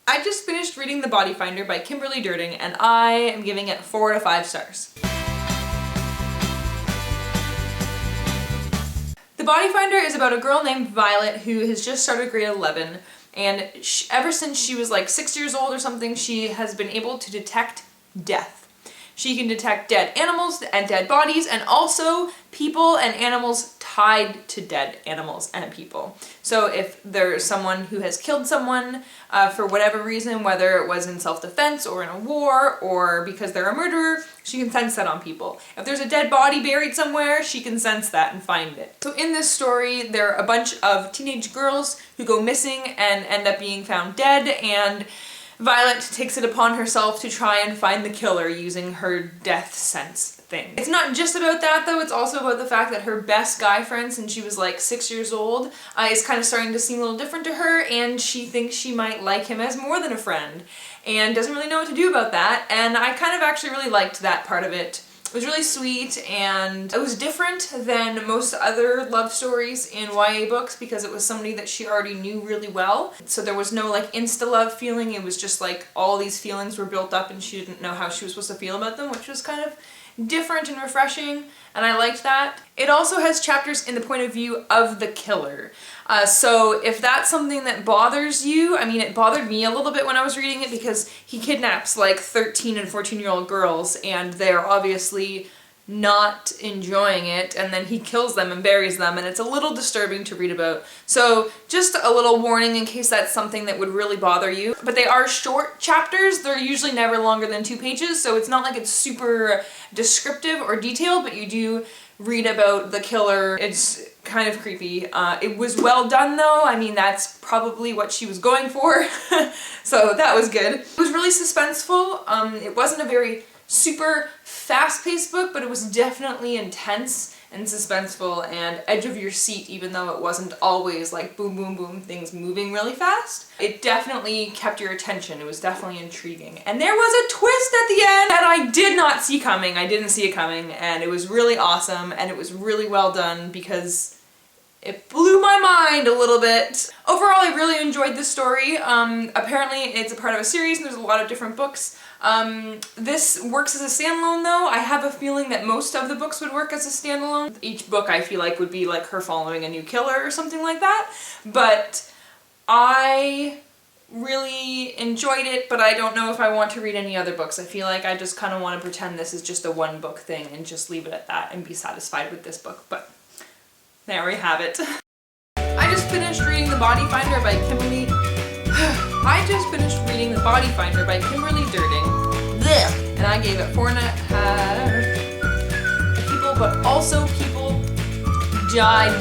I just finished reading The Body Finder by Kimberly Durting, and I am giving it 4 out of 5 stars. The Body Finder is about a girl named Violet who has just started grade 11, and ever since she was like 6 years old or something, she has been able to detect death. She can detect dead animals and dead bodies, and also people and animals tied to dead animals and people. So if there's someone who has killed someone for whatever reason, whether it was in self-defense or in a war or because they're a murderer, she can sense that on people. If there's a dead body buried somewhere, she can sense that and find it. So in this story, there are a bunch of teenage girls who go missing and end up being found dead, and Violet takes it upon herself to try and find the killer using her death sense thing. It's not just about that though, it's also about the fact that her best guy friend since she was like 6 years old is kind of starting to seem a little different to her, and she thinks she might like him as more than a friend and doesn't really know what to do about that, and I kind of actually really liked that part of it. It was really sweet, and it was different than most other love stories in YA books because it was somebody that she already knew really well. So there was no like insta-love feeling, it was just like all these feelings were built up and she didn't know how she was supposed to feel about them, which was kind of different and refreshing, and I liked that. It also has chapters in the point of view of the killer. So if that's something that bothers you, I mean, it bothered me a little bit when I was reading it because he kidnaps like 13 and 14-year-old girls and they're obviously not enjoying it, and then he kills them and buries them, and it's a little disturbing to read about. So just a little warning in case that's something that would really bother you. But they are short chapters, they're usually never longer than 2 pages, so it's not like it's super descriptive or detailed, but you do read about the killer. It's kind of creepy. It was well done though, I mean that's probably what she was going for, so that was good. It was really suspenseful. It wasn't a very super fast-paced book, but it was definitely intense and suspenseful and edge of your seat, even though it wasn't always like boom boom boom things moving really fast. It definitely kept your attention. It was definitely intriguing, and there was a twist at the end that I did not see coming. I didn't see it coming, and it was really awesome, and it was really well done because it blew my mind a little bit. Overall, I really enjoyed this story. Apparently it's a part of a series and there's a lot of different books. This works as a standalone though. I have a feeling that most of the books would work as a standalone. Each book I feel like would be like her following a new killer or something like that. But I really enjoyed it, but I don't know if I want to read any other books. I feel like I just kind of want to pretend this is just a one book thing and just leave it at that and be satisfied with this book. But there we have it. I just finished reading The Body Finder by Kimberly Durting. Blech. And I gave it 4.5. People, but also people died